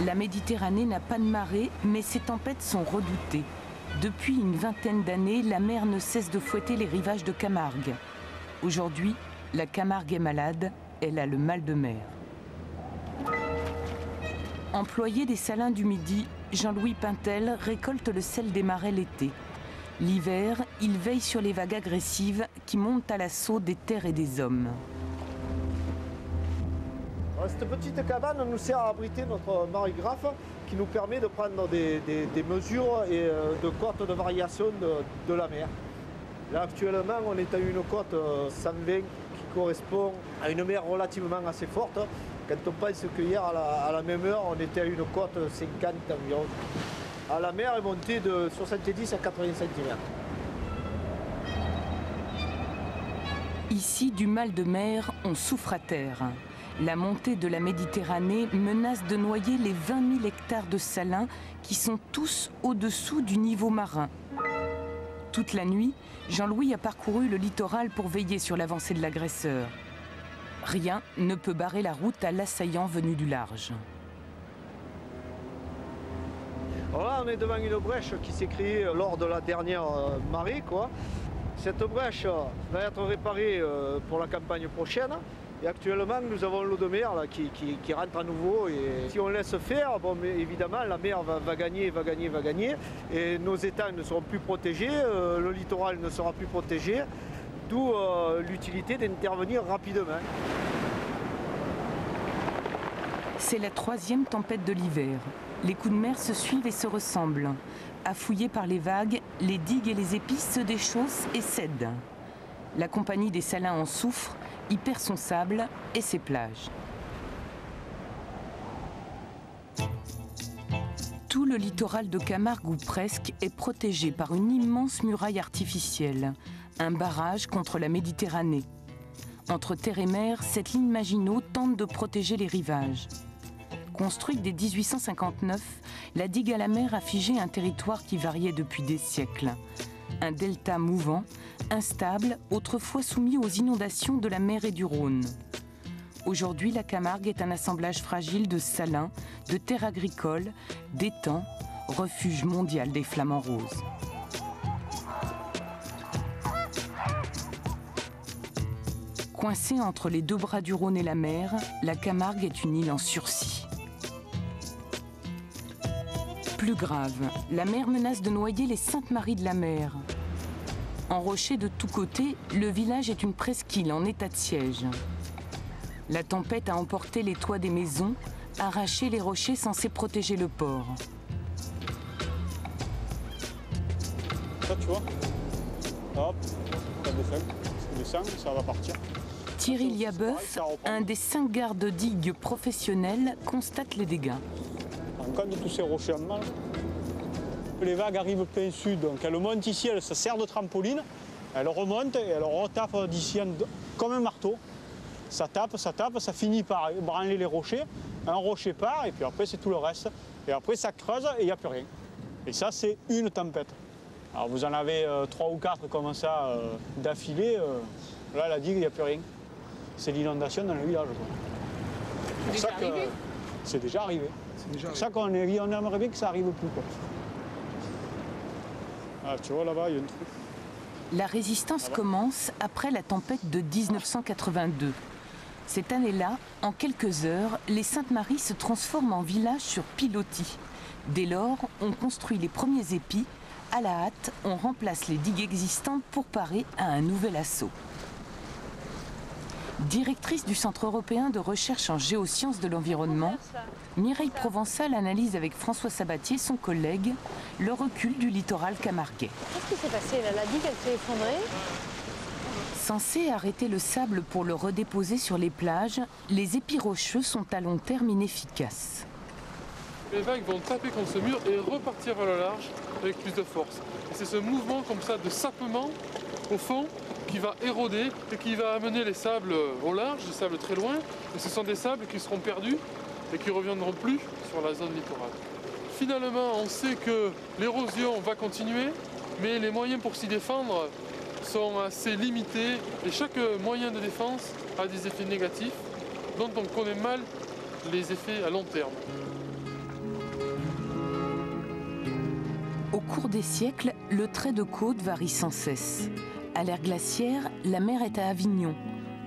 La Méditerranée n'a pas de marée, mais ces tempêtes sont redoutées. Depuis une vingtaine d'années, la mer ne cesse de fouetter les rivages de Camargue. Aujourd'hui, la Camargue est malade, elle a le mal de mer. Employé des salins du Midi, Jean-Louis Pintel récolte le sel des marais l'été. L'hiver, il veille sur les vagues agressives qui montent à l'assaut des terres et des hommes. Cette petite cabane nous sert à abriter notre marégraphe qui nous permet de prendre des mesures et de cotes de variation de la mer. Là actuellement on est à une cote 120 qui correspond à une mer relativement assez forte. Quand on pense qu'hier à la même heure on était à une cote 50 environ. La mer est montée de 70 à 80 cm. Ici, du mal de mer, on souffre à terre. La montée de la Méditerranée menace de noyer les 20 000 hectares de salins qui sont tous au-dessous du niveau marin. Toute la nuit, Jean-Louis a parcouru le littoral pour veiller sur l'avancée de l'agresseur. Rien ne peut barrer la route à l'assaillant venu du large. Alors là, on est devant une brèche qui s'est créée lors de la dernière marée, quoi. Cette brèche va être réparée pour la campagne prochaine. Et actuellement, nous avons l'eau de mer là, qui rentre à nouveau. Et si on laisse faire, bon, mais évidemment, la mer va gagner. Et nos étangs ne seront plus protégés, le littoral ne sera plus protégé. D'où l'utilité d'intervenir rapidement. C'est la troisième tempête de l'hiver. Les coups de mer se suivent et se ressemblent. Affouillés par les vagues, les digues et les épices se déchaussent et cèdent. La compagnie des salins en souffre, y perd son sable et ses plages. Tout le littoral de Camargue, ou presque, est protégé par une immense muraille artificielle, un barrage contre la Méditerranée. Entre terre et mer, cette ligne Maginot tente de protéger les rivages. Construite dès 1859, la digue à la mer a figé un territoire qui variait depuis des siècles. Un delta mouvant, instable, autrefois soumis aux inondations de la mer et du Rhône. Aujourd'hui, la Camargue est un assemblage fragile de salins, de terres agricoles, d'étangs, refuge mondial des flamants roses. Coincée entre les deux bras du Rhône et la mer, la Camargue est une île en sursis. Plus grave, la mer menace de noyer les Saintes-Maries de la Mer. Enroché de tous côtés, le village est une presqu'île en état de siège. La tempête a emporté les toits des maisons, arraché les rochers censés protéger le port. Ça, tu vois, hop, ça descend, ça va partir. Thierry Liabeuf, un des 5 gardes-digues professionnels, constate les dégâts. En cas de tous ces rochers en mal, les vagues arrivent plein sud, donc elles montent ici, elles se servent de trampoline, elles remontent et elles retape d'ici comme un marteau. Ça tape, ça finit par branler les rochers, un rocher part et puis après c'est tout le reste. Et après ça creuse et il n'y a plus rien. Et ça c'est une tempête. Alors vous en avez 3 ou 4 comme ça d'affilée, là la digue il n'y a plus rien. C'est l'inondation dans le village. C'est déjà arrivé. C'est pour ça qu'on aimerait bien que ça n'arrive plus, quoi. Ah, tu vois là-bas, il y a un trou. La résistance commence après la tempête de 1982. Cette année-là, en quelques heures, les Saintes-Maries se transforment en village sur pilotis. Dès lors, on construit les premiers épis. À la hâte, on remplace les digues existantes pour parer à un nouvel assaut. Directrice du Centre européen de recherche en géosciences de l'environnement, Mireille Provençal analyse avec François Sabatier, son collègue, le recul du littoral camarguais. Qu'est-ce qui s'est passé là? La digue, elle s'est effondrée? Censés arrêter le sable pour le redéposer sur les plages, les épis rocheux sont à long terme inefficaces. Les vagues vont taper contre ce mur et repartir vers le large avec plus de force. Et c'est ce mouvement comme ça de sapement au fond qui va éroder et qui va amener les sables au large, les sables très loin. Et ce sont des sables qui seront perdus et qui ne reviendront plus sur la zone littorale. Finalement, on sait que l'érosion va continuer, mais les moyens pour s'y défendre sont assez limités. Et chaque moyen de défense a des effets négatifs dont on connaît mal les effets à long terme. Au cours des siècles, le trait de côte varie sans cesse. À l'ère glaciaire, la mer est à Avignon.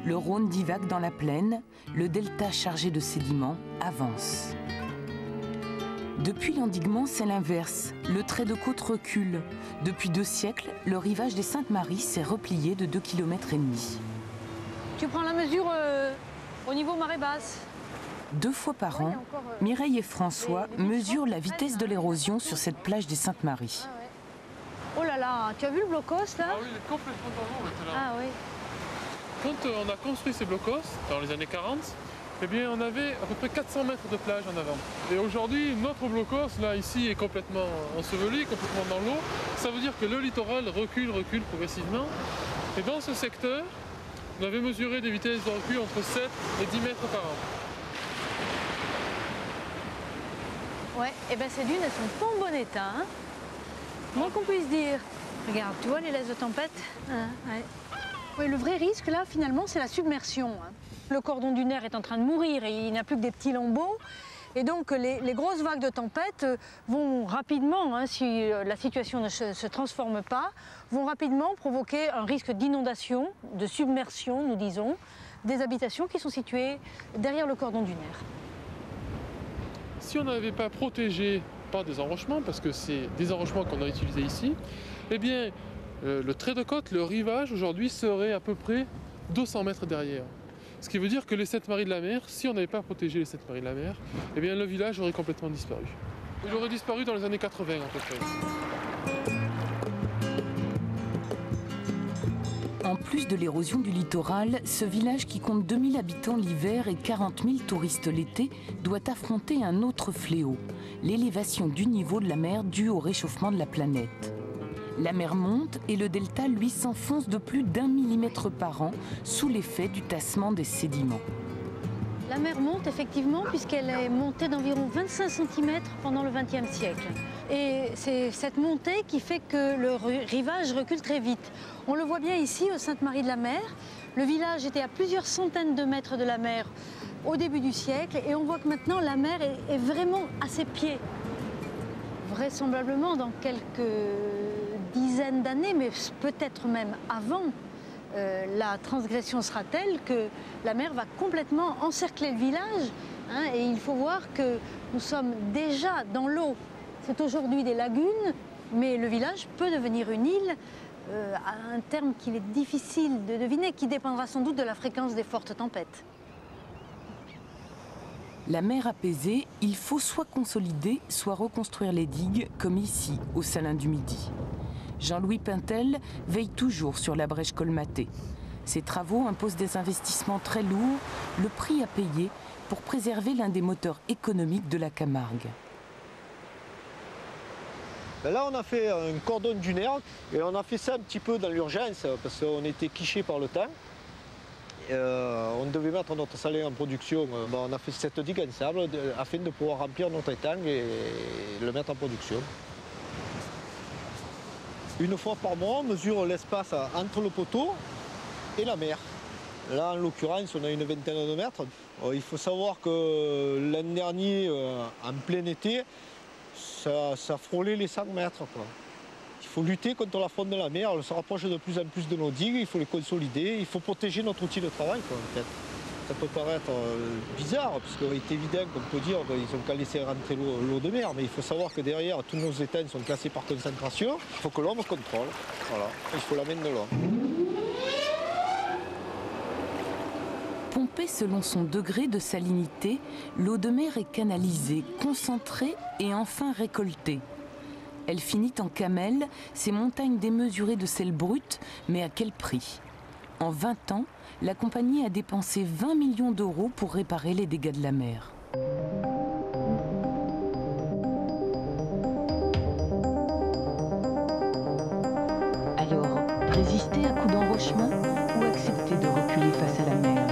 Le Rhône divague dans la plaine, le delta chargé de sédiments avance. Depuis l'endiguement, c'est l'inverse. Le trait de côte recule. Depuis 2 siècles, le rivage des Saintes-Maries s'est replié de 2,5 km. Tu prends la mesure au niveau marée basse. 2 fois par an, Mireille et François mesurent la vitesse de l'érosion sur cette plage des Saintes-Maries. Ah ouais. Oh là là, tu as vu le blocos là? Ah oui, il est complètement dans l'eau maintenant. Ah oui. Quand on a construit ces blocos, dans les années 40, eh bien, on avait à peu près 400 mètres de plage en avant. Et aujourd'hui, notre blocos, là, ici, est complètement enseveli, complètement dans l'eau. Ça veut dire que le littoral recule progressivement. Et dans ce secteur, on avait mesuré des vitesses de recul entre 7 et 10 mètres par an. Ouais, et bien ces dunes, elles sont pas en bon état. Hein, moins qu'on puisse dire. Regarde, tu vois les laisses de tempête, hein, ouais. Oui, le vrai risque, là, finalement, c'est la submersion. Hein. Le cordon dunaire est en train de mourir et il n'a plus que des petits lambeaux. Et donc, les grosses vagues de tempête vont rapidement, hein, si la situation ne se transforme pas, vont rapidement provoquer un risque d'inondation, de submersion, nous disons, des habitations qui sont situées derrière le cordon dunaire. Si on n'avait pas protégé par des enrochements, parce que c'est des enrochements qu'on a utilisés ici, eh bien, le trait de côte, le rivage aujourd'hui serait à peu près 200 mètres derrière. Ce qui veut dire que les Saintes-Maries de la Mer, si on n'avait pas protégé les Saintes-Maries de la Mer, eh bien le village aurait complètement disparu. Il aurait disparu dans les années 80 à peu près. En plus de l'érosion du littoral, ce village qui compte 2000 habitants l'hiver et 40 000 touristes l'été doit affronter un autre fléau, l'élévation du niveau de la mer due au réchauffement de la planète. La mer monte et le delta, lui, s'enfonce de plus d'1 millimètre par an sous l'effet du tassement des sédiments. La mer monte effectivement puisqu'elle est montée d'environ 25 cm pendant le XXe siècle. Et c'est cette montée qui fait que le rivage recule très vite. On le voit bien ici, aux Saintes-Maries de la Mer. Le village était à plusieurs centaines de mètres de la mer au début du siècle et on voit que maintenant la mer est vraiment à ses pieds. Vraisemblablement dans quelques dizaines d'années, mais peut-être même avant, la transgression sera telle que la mer va complètement encercler le village. Hein, et il faut voir que nous sommes déjà dans l'eau. C'est aujourd'hui des lagunes, mais le village peut devenir une île à un terme qu'il est difficile de deviner, qui dépendra sans doute de la fréquence des fortes tempêtes. La mer apaisée, il faut soit consolider, soit reconstruire les digues, comme ici, au Salin du Midi. Jean-Louis Pintel veille toujours sur la brèche colmatée. Ces travaux imposent des investissements très lourds, le prix à payer pour préserver l'un des moteurs économiques de la Camargue. Là, on a fait un cordon dunaire et on a fait ça un petit peu dans l'urgence parce qu'on était quichés par le temps. On devait mettre notre salin en production. On a fait cette digue en sable afin de pouvoir remplir notre étang et le mettre en production. Une fois par mois, on mesure l'espace entre le poteau et la mer. Là, en l'occurrence, on a une vingtaine de mètres. Il faut savoir que l'an dernier, en plein été, ça frôlait les 100 mètres. Quoi. Il faut lutter contre la fonte de la mer, elle se rapproche de plus en plus de nos digues, il faut les consolider, il faut protéger notre outil de travail. Quoi, en fait. Ça peut paraître bizarre, parce qu'il est évident qu'on peut dire qu'ils n'ont qu'à laisser rentrer l'eau de mer, mais il faut savoir que derrière, tous nos étangs sont classés par concentration. Il faut que l'homme contrôle. Voilà. Il faut la main de l'homme. Pompée selon son degré de salinité, l'eau de mer est canalisée, concentrée et enfin récoltée. Elle finit en camel, ces montagnes démesurées de sel brut, mais à quel prix? En 20 ans, la compagnie a dépensé 20 millions d'euros pour réparer les dégâts de la mer. Alors, résister à coups d'enrochement ou accepter de reculer face à la mer?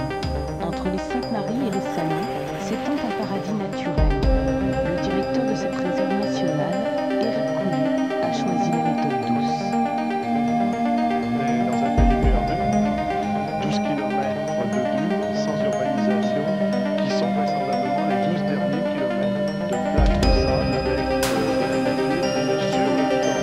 Entre les Saintes-Maries et les Salins, s'étend un paradis naturel. Le directeur de cette réserve nationale, Éric Coulet, a choisi la méthode douce. On est dans un pays perdu, 12 km de dunes sans urbanisation, qui sont vraisemblablement les 12 derniers kilomètres de plage de sable avec de la nature sur le littoral.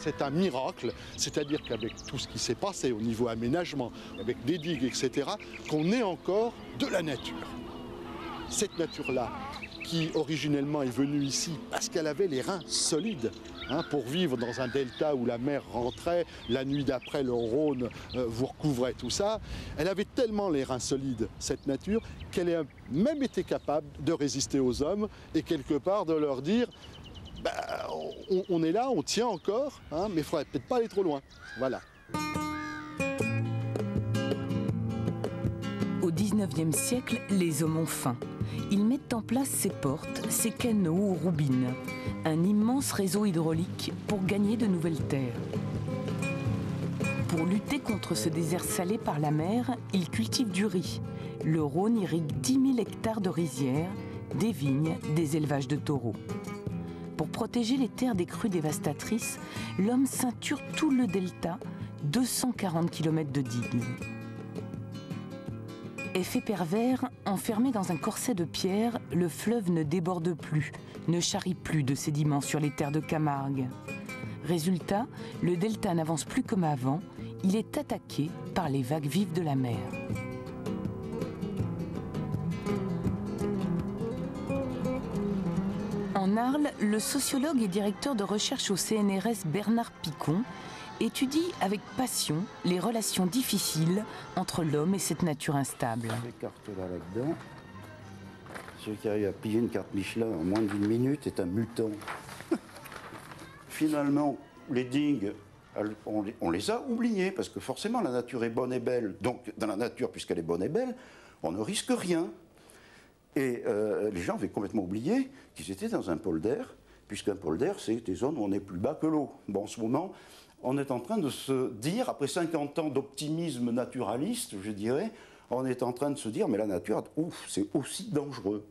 c'est un miracle, c'est-à-dire qu'avec tout ce qui s'est passé au niveau aménagement, avec des digues, etc., qu'on ait encore de la nature. Cette nature-là, qui originellement est venue ici parce qu'elle avait les reins solides, pour vivre dans un delta où la mer rentrait, la nuit d'après le Rhône vous recouvrait tout ça, elle avait tellement les reins solides, cette nature, qu'elle a même été capable de résister aux hommes et quelque part de leur dire on est là, on tient encore, mais il ne faudrait peut-être pas aller trop loin. Voilà. Au XIXe siècle, les hommes ont faim. Ils mettent en place ces portes, ces canaux ou roubines, un immense réseau hydraulique pour gagner de nouvelles terres. Pour lutter contre ce désert salé par la mer, ils cultivent du riz. Le Rhône irrigue 10 000 hectares de rizières, des vignes, des élevages de taureaux. Pour protéger les terres des crues dévastatrices, l'homme ceinture tout le delta, 240 km de digues. Effet pervers, enfermé dans un corset de pierre, le fleuve ne déborde plus, ne charrie plus de sédiments sur les terres de Camargue. Résultat, le delta n'avance plus comme avant, il est attaqué par les vagues vives de la mer. En Arles, le sociologue et directeur de recherche au CNRS Bernard Picon étudie avec passion les relations difficiles entre l'homme et cette nature instable. Ces cartes-là, là-dedans, celui qui arrive à piller une carte Michelin en moins d'1 minute est un mutant. Finalement, les digues, on les a oubliées, parce que forcément la nature est bonne et belle. Donc dans la nature, puisqu'elle est bonne et belle, on ne risque rien. Et les gens avaient complètement oublié qu'ils étaient dans un polder, puisqu'un polder, c'est des zones où on est plus bas que l'eau. Bon, en ce moment, on est en train de se dire, après 50 ans d'optimisme naturaliste, je dirais, on est en train de se dire, mais la nature, ouf, c'est aussi dangereux.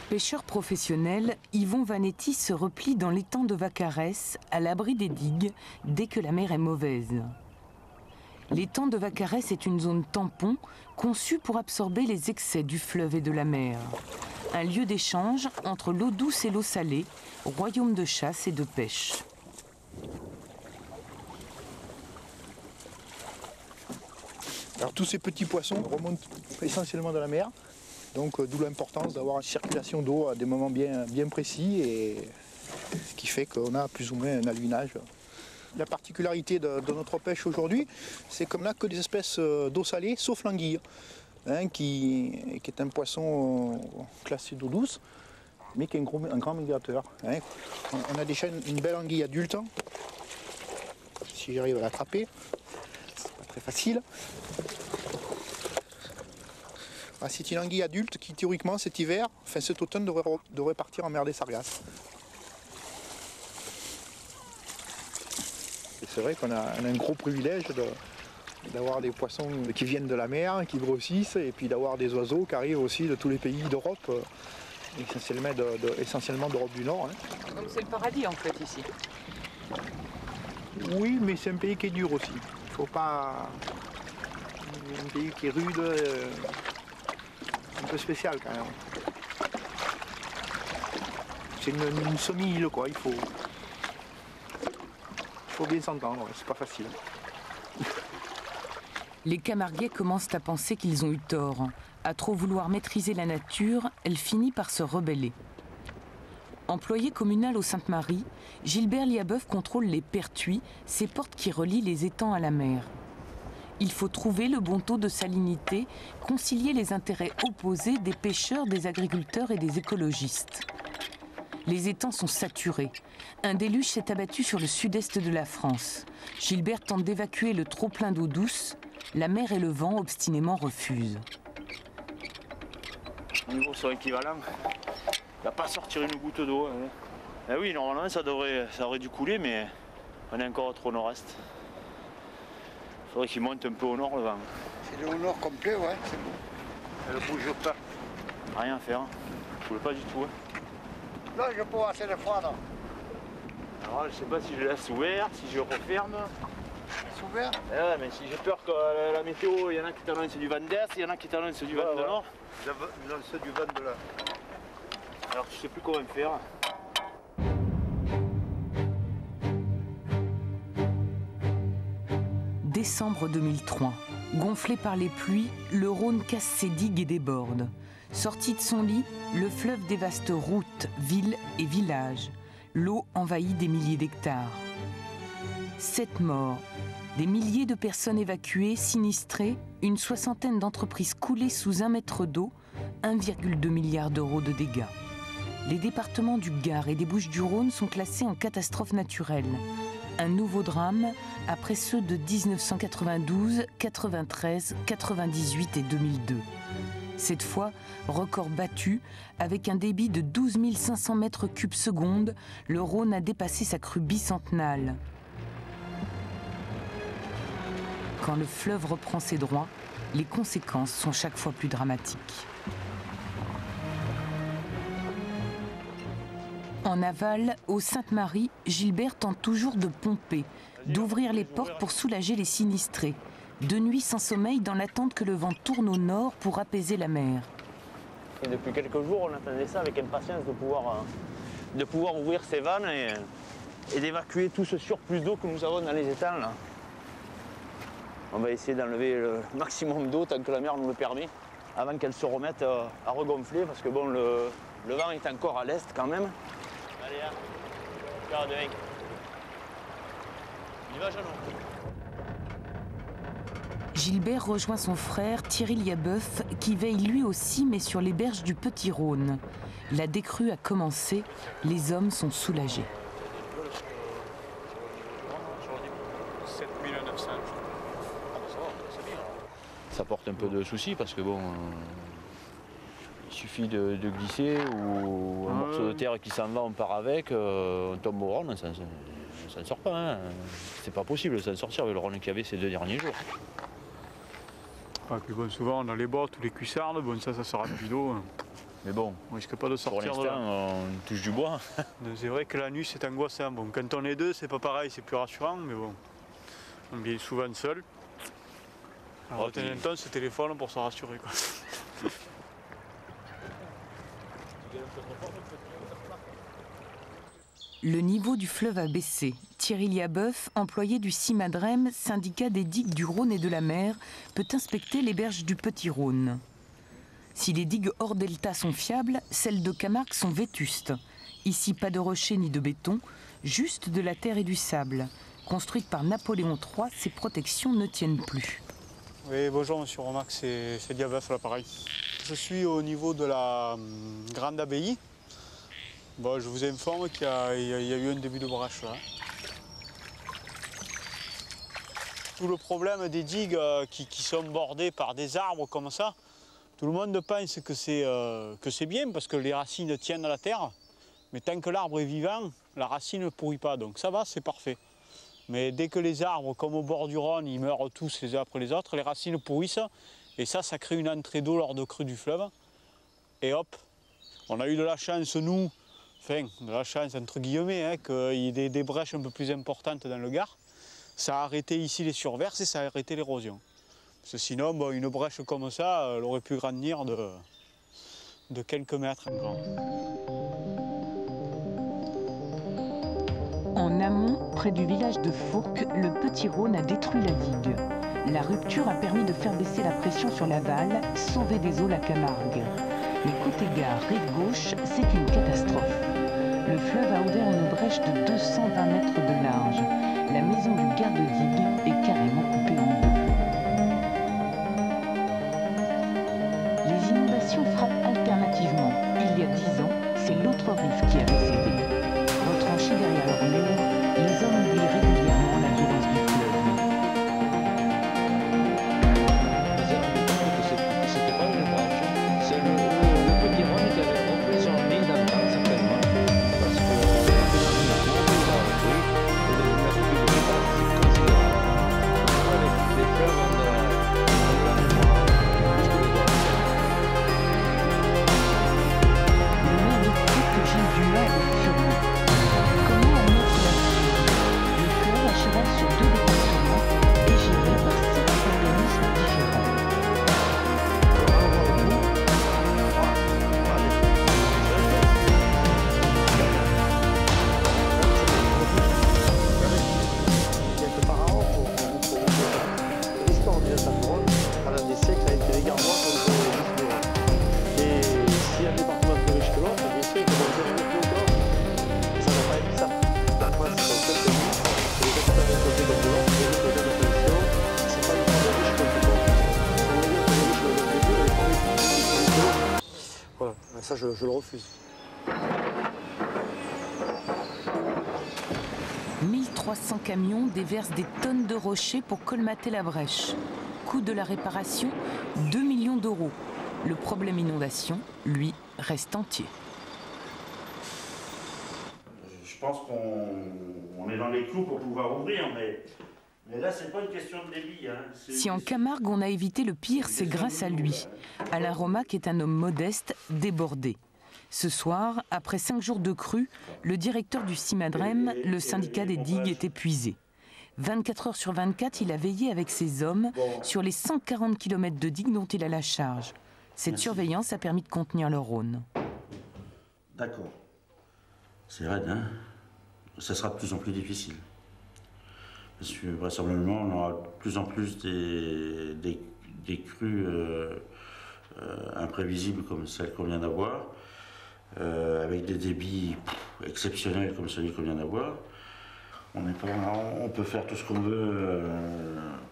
Pêcheur professionnel, Yvon Vanetti se replie dans l'étang de Vaccarès, à l'abri des digues, dès que la mer est mauvaise. L'étang de Vaccarès est une zone tampon conçue pour absorber les excès du fleuve et de la mer. Un lieu d'échange entre l'eau douce et l'eau salée, royaume de chasse et de pêche. Alors tous ces petits poissons remontent essentiellement de la mer, donc d'où l'importance d'avoir une circulation d'eau à des moments bien précis, et qui fait qu'on a plus ou moins un alunage. La particularité de notre pêche aujourd'hui, c'est qu'on n'a que des espèces d'eau salée, sauf l'anguille, qui est un poisson classé d'eau douce, mais qui est un grand migrateur. On a déjà une belle anguille adulte, si j'arrive à l'attraper, c'est pas très facile. C'est une anguille adulte qui théoriquement cet hiver, enfin cet automne, devrait partir en mer des Sargasses. C'est vrai qu'on a un gros privilège d'avoir des poissons qui viennent de la mer, qui grossissent, et puis d'avoir des oiseaux qui arrivent aussi de tous les pays d'Europe, essentiellement d'Europe du Nord. Donc c'est le paradis en fait ici. Oui, mais c'est un pays qui est dur aussi. Il faut pas... Un pays qui est rude, un peu spécial quand même. C'est une semi-île quoi, il faut bien s'entendre, c'est pas facile. Les Camarguais commencent à penser qu'ils ont eu tort. À trop vouloir maîtriser la nature, elle finit par se rebeller. Employé communal au Sainte-Marie, Gilbert Liabeuf contrôle les pertuis, ces portes qui relient les étangs à la mer. Il faut trouver le bon taux de salinité, concilier les intérêts opposés des pêcheurs, des agriculteurs et des écologistes. Les étangs sont saturés. Un déluge s'est abattu sur le sud-est de la France. Gilbert tente d'évacuer le trop-plein d'eau douce. La mer et le vent obstinément refusent. Les niveaux sont équivalents. Il ne va pas sortir une goutte d'eau. Eh oui, normalement ça aurait dû couler, mais on est encore trop au nord-est. Il faudrait qu'il monte un peu au nord le vent. C'est le au nord complet, ouais, c'est bon. Elle ne bouge pas. Rien à faire. Je ne voulais pas du tout. Là, je peux assez de froid, non. Alors, je ne sais pas si je laisse ouvert, si je referme. C'est ouvert? Ouais, mais si j'ai peur que la météo, il y en a qui t'annoncent du vent d'est, il y en a qui t'annoncent du vent de nord. C'est du vent de là. Alors je sais plus comment faire. Décembre 2003. Gonflé par les pluies, le Rhône casse ses digues et déborde. Sorti de son lit, le fleuve dévaste routes, villes et villages. L'eau envahit des milliers d'hectares. 7 morts, des milliers de personnes évacuées, sinistrées, une soixantaine d'entreprises coulées sous 1 mètre d'eau, 1,2 milliard d'euros de dégâts. Les départements du Gard et des Bouches-du-Rhône sont classés en catastrophe naturelle. Un nouveau drame après ceux de 1992, 93, 98 et 2002. Cette fois, record battu, avec un débit de 12 500 mètres cubes secondes, le Rhône a dépassé sa crue bicentenale. Quand le fleuve reprend ses droits, les conséquences sont chaque fois plus dramatiques. En aval, au Sainte-Marie, Gilbert tente toujours de pomper, d'ouvrir les portes pour soulager les sinistrés. De nuit sans sommeil dans l'attente que le vent tourne au nord pour apaiser la mer. Et depuis quelques jours, on attendait ça avec impatience de pouvoir ouvrir ces vannes et d'évacuer tout ce surplus d'eau que nous avons dans les étangs. Là. On va essayer d'enlever le maximum d'eau tant que la mer nous le permet, avant qu'elle se remette à regonfler, parce que bon, le vent est encore à l'est quand même. Allez, hein. Ciao, Derek. Il va, Jeannot. Gilbert rejoint son frère Thierry Liabeuf, qui veille lui aussi, mais sur les berges du Petit Rhône. La décrue a commencé, les hommes sont soulagés. 7900. Ça porte un peu de soucis parce que bon, il suffit de glisser ou un morceau de terre qui s'en va, on part avec, on tombe au Rhône, ça ne sort pas. Hein. C'est pas possible de s'en sortir avec le Rhône qu'il y avait ces 2 derniers jours. Ah, puis bon, souvent on a les bottes ou les cuissardes, bon ça sera plus d'eau. Mais bon, on risque pas de sortir pour l'instant, on touche du bois. C'est vrai que la nuit c'est angoissant. Bon, quand on est deux, c'est pas pareil, c'est plus rassurant, mais bon, on vient souvent seul. Alors de temps en temps, ce téléphone pour se rassurer, quoi. Le niveau du fleuve a baissé. Thierry Liabeuf, employé du CIMADREM, syndicat des digues du Rhône et de la mer, peut inspecter les berges du Petit Rhône. Si les digues hors delta sont fiables, celles de Camargue sont vétustes. Ici, pas de rochers ni de béton, juste de la terre et du sable. Construites par Napoléon III, ces protections ne tiennent plus. Oui, bonjour monsieur Romac, c'est Liabeuf à l'appareil. Je suis au niveau de la grande abbaye. Bon, je vous informe qu'il y a eu un début de brèche là. Tout le problème des digues qui sont bordées par des arbres comme ça, tout le monde pense que c'est bien parce que les racines tiennent à la terre. Mais tant que l'arbre est vivant, la racine ne pourrit pas. Donc ça va, c'est parfait. Mais dès que les arbres, comme au bord du Rhône, ils meurent tous les uns après les autres, les racines pourrissent. Et ça crée une entrée d'eau lors de crue du fleuve. Et hop, on a eu de la chance, nous, enfin, de la chance entre guillemets, hein, qu'il y ait des brèches un peu plus importantes dans le Gard. Ça a arrêté ici les surverses et ça a arrêté l'érosion. Parce que sinon, bon, une brèche comme ça, elle aurait pu grandir de quelques mètres encore. En amont, près du village de Fourques, le Petit Rhône a détruit la digue. La rupture a permis de faire baisser la pression sur l'aval, sauver des eaux la Camargue. Mais côté gare, rive gauche, c'est une catastrophe. Le fleuve a ouvert une brèche de 220 mètres de large. La maison du garde-digue est carrément coupée en deux. Les inondations frappent alternativement. Il y a 10 ans, c'est l'autre rive qui avait cédé. Retranchés derrière leur mur, les hommes oublient régulièrement la violence du fleuve. C'était pas une brèche, c'est le Petit Rhône qui avait repris son lit dans le temps, certainement. Parce que ça je le refuse. 1300 camions déversent des tonnes de rochers pour colmater la brèche. Coût de la réparation, 2 millions d'euros. Le problème inondation, lui, reste entier. Je pense qu'on est dans les clous pour pouvoir ouvrir, mais là, c'est pas une question de débit. Hein. Si en Camargue, on a évité le pire, c'est grâce à lui. Alain Romac est un homme modeste, débordé. Ce soir, après 5 jours de crue, le directeur du CIMADREM, le syndicat des digues, est épuisé. 24 heures sur 24, il a veillé avec ses hommes sur les 140 km de digues dont il a la charge. Cette surveillance a permis de contenir le Rhône. D'accord. C'est raide, hein? Ça sera de plus en plus difficile. Parce que vraisemblablement, on aura de plus en plus des crues imprévisibles comme celle qu'on vient d'avoir, avec des débits exceptionnels comme celui qu'on vient d'avoir. On peut faire tout ce qu'on veut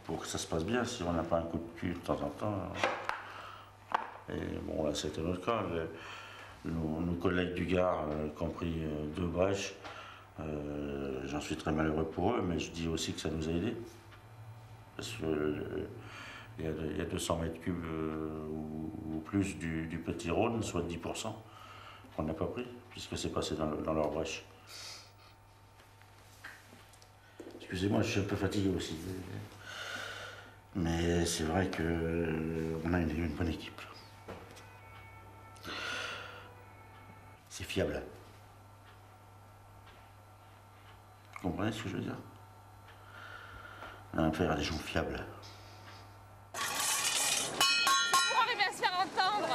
pour que ça se passe bien si on n'a pas un coup de cul de temps en temps. Et bon, là, c'était notre cas. Nos collègues du Gard, qui ont pris 2 brèches, j'en suis très malheureux pour eux, mais je dis aussi que ça nous a aidés. Parce qu'il y a 200 mètres cubes ou plus du petit Rhône, soit 10%, qu'on n'a pas pris, puisque c'est passé dans leur brèche. Excusez-moi, je suis un peu fatigué aussi. Mais c'est vrai qu'on a une bonne équipe. C'est fiable. Vous comprenez ce que je veux dire? On a affaire à des gens fiables. Pour arriver à se faire entendre.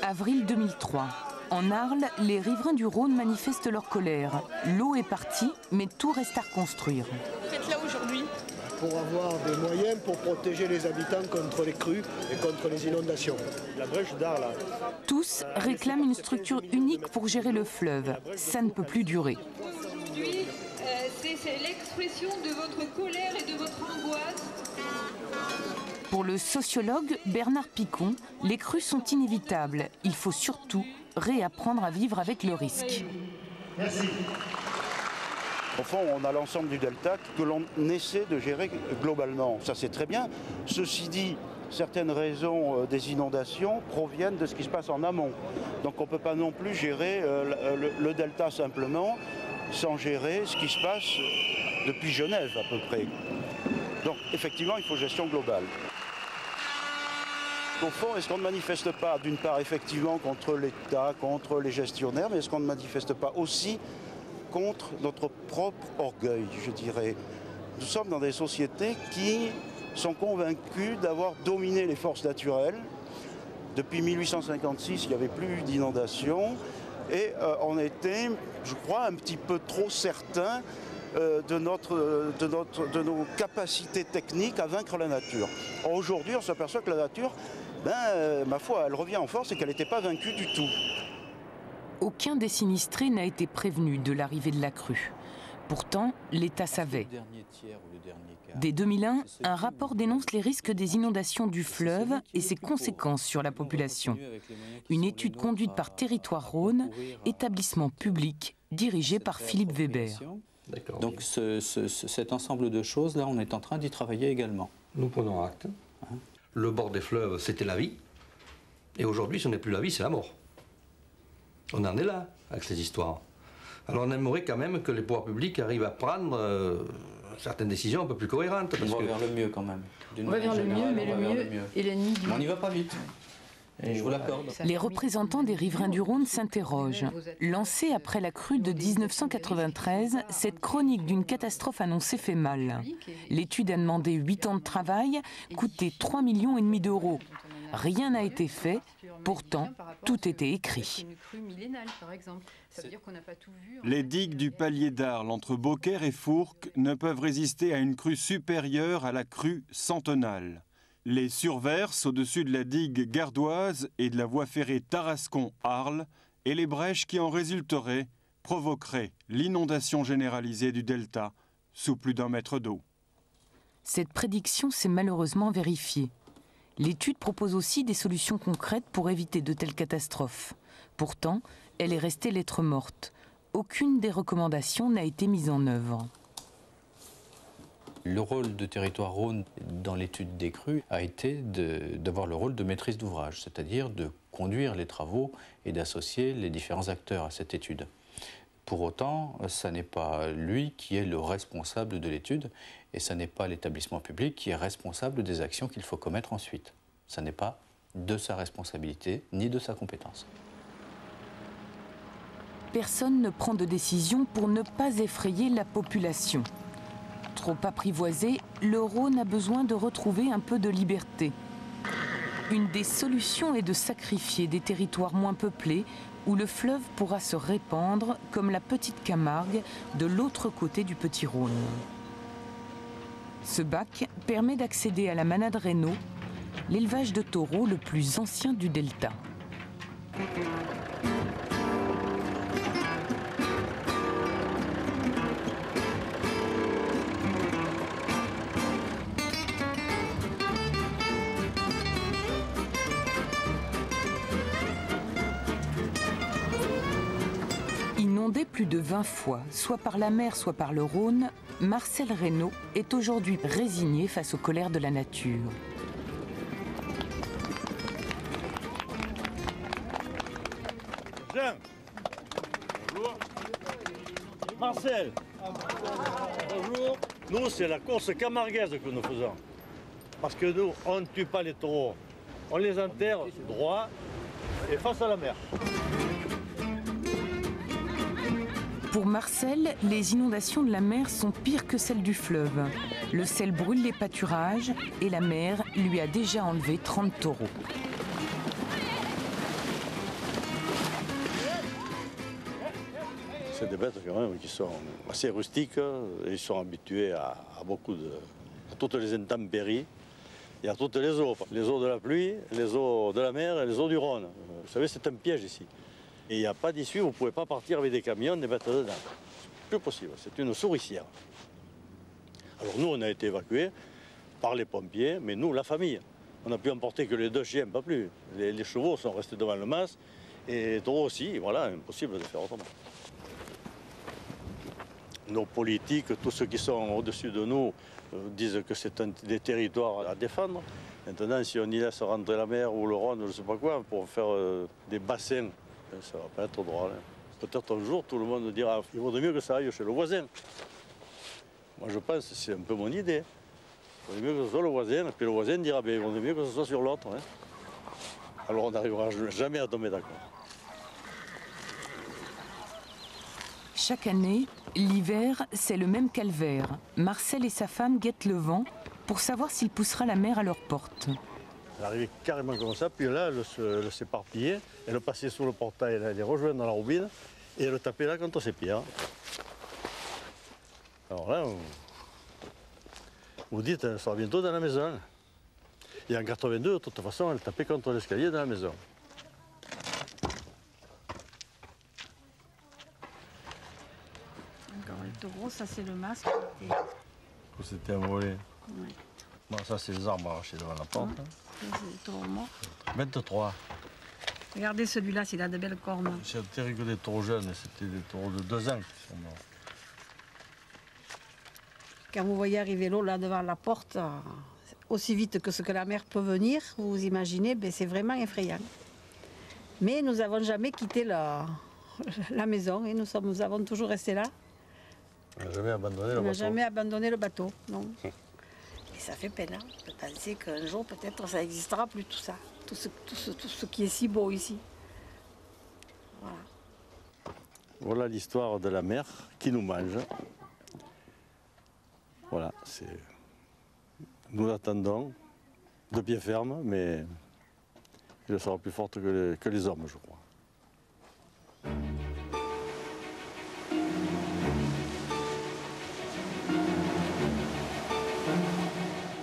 Avril 2003. En Arles, les riverains du Rhône manifestent leur colère. L'eau est partie, mais tout reste à reconstruire. Vous êtes là aujourd'hui pour avoir des moyens pour protéger les habitants contre les crues et contre les inondations. La brèche d'Arles. Tous réclament une structure unique pour gérer le fleuve. Ça ne peut plus durer. Aujourd'hui, c'est l'expression de votre colère et de votre angoisse. Pour le sociologue Bernard Picon, les crues sont inévitables. Il faut surtout réapprendre à vivre avec le risque. Merci. Au fond, on a l'ensemble du delta que l'on essaie de gérer globalement. Ça, c'est très bien. Ceci dit, certaines raisons des inondations proviennent de ce qui se passe en amont. Donc on ne peut pas non plus gérer le delta simplement sans gérer ce qui se passe depuis Genève à peu près. Donc effectivement, il faut gestion globale. Au fond, est-ce qu'on ne manifeste pas, d'une part, effectivement, contre l'État, contre les gestionnaires, mais est-ce qu'on ne manifeste pas aussi contre notre propre orgueil, je dirais? Nous sommes dans des sociétés qui sont convaincus d'avoir dominé les forces naturelles. Depuis 1856, il n'y avait plus d'inondations et on était, je crois, un petit peu trop certains de nos capacités techniques à vaincre la nature. Aujourd'hui, on s'aperçoit que la nature, ma foi, elle revient en force et qu'elle n'était pas vaincue du tout. Aucun des sinistrés n'a été prévenu de l'arrivée de la crue. Pourtant, l'État savait. Dès 2001, un rapport dénonce les risques des inondations du fleuve et ses conséquences sur la population. Une étude conduite par Territoire Rhône, établissement public dirigé par Philippe Weber. Donc cet ensemble de choses, là, on est en train d'y travailler également. Nous prenons acte. Le bord des fleuves, c'était la vie. Et aujourd'hui, ce n'est plus la vie, c'est la mort. On en est là, avec ces histoires. Alors on aimerait quand même que les pouvoirs publics arrivent à prendre certaines décisions un peu plus cohérentes. On va vers le mieux quand même. On va vers le mieux, mais le mieux est l'ennemi du... On n'y va pas vite. Et je vous l'accorde. Les représentants des riverains du Rhône s'interrogent. Lancée après la crue de 1993, cette chronique d'une catastrophe annoncée fait mal. L'étude a demandé 8 ans de travail, coûté 3,5 millions d'euros. Rien n'a été fait, pourtant tout était écrit. Les digues du palier d'Arles entre Beaucaire et Fourques ne peuvent résister à une crue supérieure à la crue centenale. Les surverses au-dessus de la digue gardoise et de la voie ferrée Tarascon-Arles et les brèches qui en résulteraient provoqueraient l'inondation généralisée du delta sous plus d'1 mètre d'eau. Cette prédiction s'est malheureusement vérifiée. L'étude propose aussi des solutions concrètes pour éviter de telles catastrophes. Pourtant, elle est restée lettre morte. Aucune des recommandations n'a été mise en œuvre. Le rôle de Territoire Rhône dans l'étude des crues a été d'avoir le rôle de maîtrise d'ouvrage, c'est-à-dire de conduire les travaux et d'associer les différents acteurs à cette étude. Pour autant, ce n'est pas lui qui est le responsable de l'étude et ce n'est pas l'établissement public qui est responsable des actions qu'il faut commettre ensuite. Ce n'est pas de sa responsabilité ni de sa compétence. Personne ne prend de décision pour ne pas effrayer la population. Trop apprivoisé, le Rhône a besoin de retrouver un peu de liberté. Une des solutions est de sacrifier des territoires moins peuplés où le fleuve pourra se répandre comme la petite Camargue de l'autre côté du Petit Rhône. Ce bac permet d'accéder à la manade Reynaud, l'élevage de taureaux le plus ancien du delta. Inondé plus de 20 fois, soit par la mer, soit par le Rhône, Marcel Reynaud est aujourd'hui résigné face aux colères de la nature. Jean. Bonjour. Marcel. Bonjour. Nous, c'est la course camarguaise que nous faisons. Parce que nous, on ne tue pas les taureaux. On les enterre droit et face à la mer. Pour Marcel, les inondations de la mer sont pires que celles du fleuve. Le sel brûle les pâturages et la mer lui a déjà enlevé 30 taureaux. C'est des bêtes quand même qui sont assez rustiques et ils sont habitués à toutes les intempéries et à toutes les eaux. Les eaux de la pluie, les eaux de la mer et les eaux du Rhône. Vous savez, c'est un piège ici. Et il n'y a pas d'issue, vous ne pouvez pas partir avec des camions, des bêtes dedans. C'est plus possible, c'est une souricière. Alors nous, on a été évacués par les pompiers, mais nous, la famille. On n'a pu emporter que les 2 chiens, pas plus. Les chevaux sont restés devant le mas, et les taureaux aussi, et voilà, impossible de faire autrement. Nos politiques, tous ceux qui sont au-dessus de nous, disent que c'est des territoires à défendre. Maintenant, si on y laisse rentrer la mer ou le Rhône, je ne sais pas quoi, pour faire des bassins, ça ne va pas être drôle. Peut-être un jour, tout le monde dira il vaudrait mieux que ça aille chez le voisin. Moi, je pense que c'est un peu mon idée. Il vaudrait mieux que ce soit le voisin, et puis le voisin dira il vaudrait mieux que ce soit sur l'autre. Hein. Alors on n'arrivera jamais à tomber d'accord. Chaque année, l'hiver, c'est le même calvaire. Marcel et sa femme guettent le vent pour savoir s'il poussera la mer à leur porte. Elle arrivait carrément comme ça, puis là, elle s'éparpillait, elle passait sous le portail, elle les rejoint dans la roubine, et elle tapait là contre ses pierres. Alors là, vous dites, elle sera bientôt dans la maison. Et en 82, de toute façon, elle tapait contre l'escalier de la maison. Encore le taureau, ça c'est le masque. C'était envolé. Ouais. Bon, ça, c'est les arbres arrachés devant la porte. C'est le taureau mort. 23. Regardez celui-là, s'il a de belles cornes. C'était que des taureaux jeunes, c'était des taureaux de 2 ans qui sont morts. Quand vous voyez arriver l'eau là devant la porte, aussi vite que ce que la mer peut venir, vous imaginez, ben, c'est vraiment effrayant. Mais nous n'avons jamais quitté la maison et nous avons toujours resté là. On n'a jamais abandonné le bateau. On n'a jamais abandonné le bateau, non. Et ça fait peine, hein, de penser qu'un jour, peut-être, ça n'existera plus tout ça. Tout ce qui est si beau ici. Voilà. Voilà l'histoire de la mer qui nous mange. Voilà, nous l'attendons de pied ferme, mais elle sera plus forte que les hommes, je crois.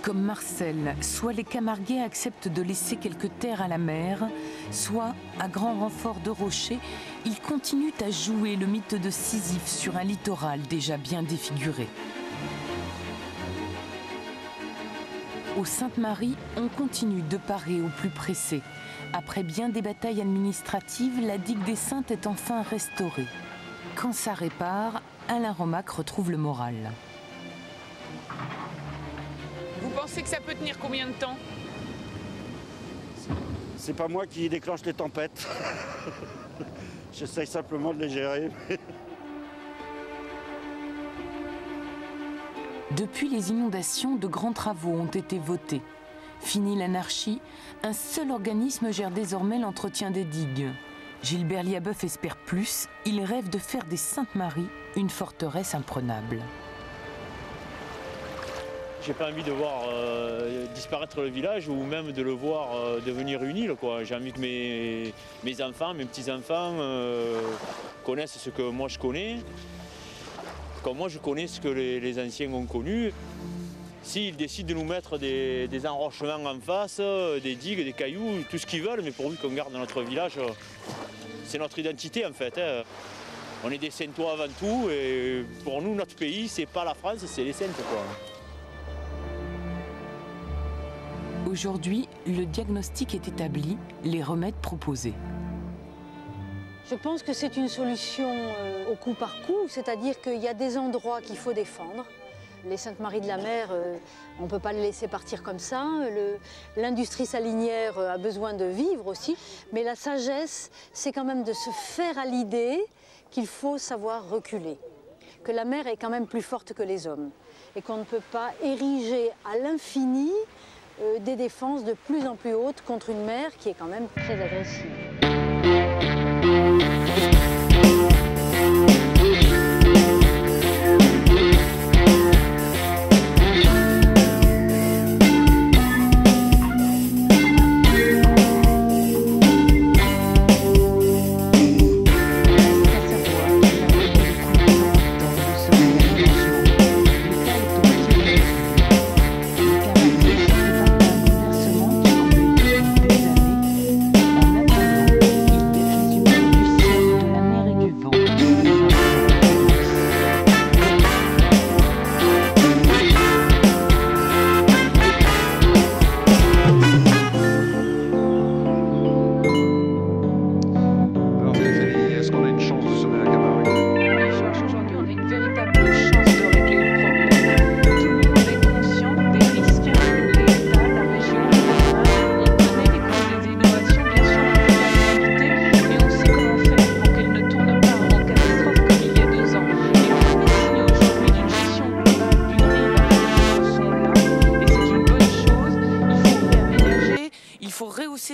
Comme Marcel, soit les Camarguais acceptent de laisser quelques terres à la mer, soit, à grand renfort de rochers, ils continuent à jouer le mythe de Sisyphe sur un littoral déjà bien défiguré. Au Sainte-Marie, on continue de parer au plus pressé. Après bien des batailles administratives, la digue des Saintes est enfin restaurée. Quand ça répare, Alain Romac retrouve le moral. Vous pensez que ça peut tenir combien de temps? C'est pas moi qui déclenche les tempêtes. J'essaye simplement de les gérer. Depuis les inondations, de grands travaux ont été votés. Fini l'anarchie, un seul organisme gère désormais l'entretien des digues. Gilbert Liabeuf espère plus, il rêve de faire des Sainte-Marie une forteresse imprenable. J'ai pas envie de voir disparaître le village ou même de le voir devenir une île, quoi. J'ai envie que mes enfants, mes petits-enfants connaissent ce que moi je connais. Comme moi je connais ce que les anciens ont connu. S'ils décident de nous mettre des enrochements en face, des digues, des cailloux, tout ce qu'ils veulent, mais pourvu qu'on garde notre village, c'est notre identité en fait. Hein. On est des Saintois avant tout et pour nous notre pays c'est pas la France, c'est les Saintes quoi. Aujourd'hui, le diagnostic est établi, les remèdes proposés. Je pense que c'est une solution au coup par coup, c'est-à-dire qu'il y a des endroits qu'il faut défendre. Les Saintes-Maries de la Mer, on ne peut pas les laisser partir comme ça. L'industrie salinière a besoin de vivre aussi. Mais la sagesse, c'est quand même de se faire à l'idée qu'il faut savoir reculer. Que la mer est quand même plus forte que les hommes. Et qu'on ne peut pas ériger à l'infini des défenses de plus en plus hautes contre une mer qui est quand même très agressive.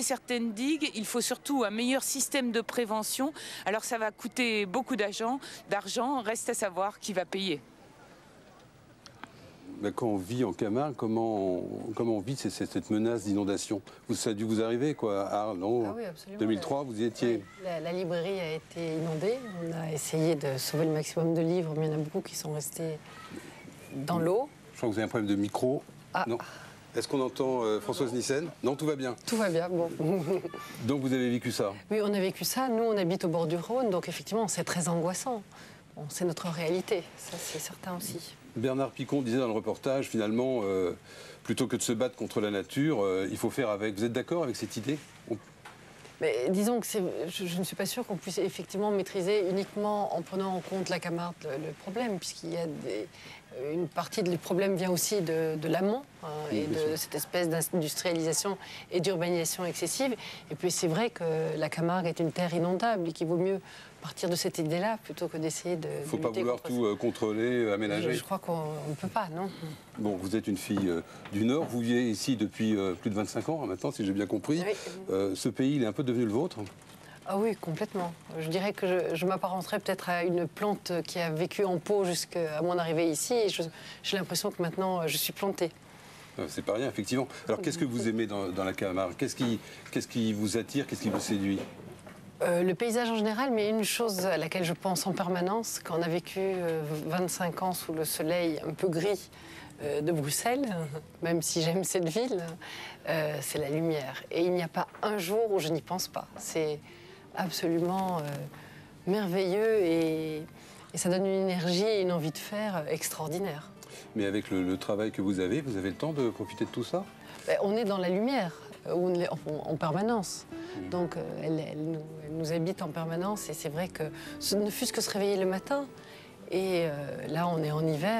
Certaines digues, il faut surtout un meilleur système de prévention. Alors ça va coûter beaucoup d'argent, reste à savoir qui va payer. Quand on vit en Camargue, comment on vit cette menace d'inondation? Ça a dû vous arriver, quoi, à Arles, oui, absolument. 2003, vous y étiez. Oui, la librairie a été inondée. On a essayé de sauver le maximum de livres, mais il y en a beaucoup qui sont restés dans l'eau. Je crois que vous avez un problème de micro. Ah. Non. Est-ce qu'on entend Françoise Nissen? Non, tout va bien. Tout va bien, bon. Donc vous avez vécu ça? Oui, on a vécu ça. Nous, on habite au bord du Rhône, donc effectivement, c'est très angoissant. Bon, c'est notre réalité, ça c'est certain aussi. Bernard Picon disait dans le reportage, finalement, plutôt que de se battre contre la nature, il faut faire avec. Vous êtes d'accord avec cette idée? Mais disons que je ne suis pas sûre qu'on puisse effectivement maîtriser uniquement en prenant en compte la Camargue le problème, puisqu'il y a une partie du problème vient aussi de l'amont et de cette espèce d'industrialisation et d'urbanisation excessive. Et puis c'est vrai que la Camargue est une terre inondable et qu'il vaut mieux partir de cette idée-là plutôt que d'essayer de... Il ne faut pas vouloir tout contrôler, aménager. Je crois qu'on ne peut pas, non. Bon, vous êtes une fille du Nord, vous vivez ici depuis plus de 25 ans maintenant, si j'ai bien compris. Oui. Ce pays, il est un peu devenu le vôtre? Ah oui, complètement. Je dirais que je m'apparenterais peut-être à une plante qui a vécu en pot jusqu'à mon arrivée ici. Et j'ai l'impression que maintenant, je suis plantée. C'est pas rien, effectivement. Alors, qu'est-ce que vous aimez dans la Camargue? Qu'est-ce qui vous attire? Qu'est-ce qui vous séduit? Le paysage en général, mais une chose à laquelle je pense en permanence, quand on a vécu 25 ans sous le soleil un peu gris de Bruxelles, même si j'aime cette ville, c'est la lumière. Et il n'y a pas un jour où je n'y pense pas. C'est absolument merveilleux et ça donne une énergie et une envie de faire extraordinaire. Mais avec le travail que vous avez le temps de profiter de tout ça? On est dans la lumière en permanence. Donc elle nous habite en permanence et c'est vrai que ne fût-ce que se réveiller le matin. Et là, on est en hiver.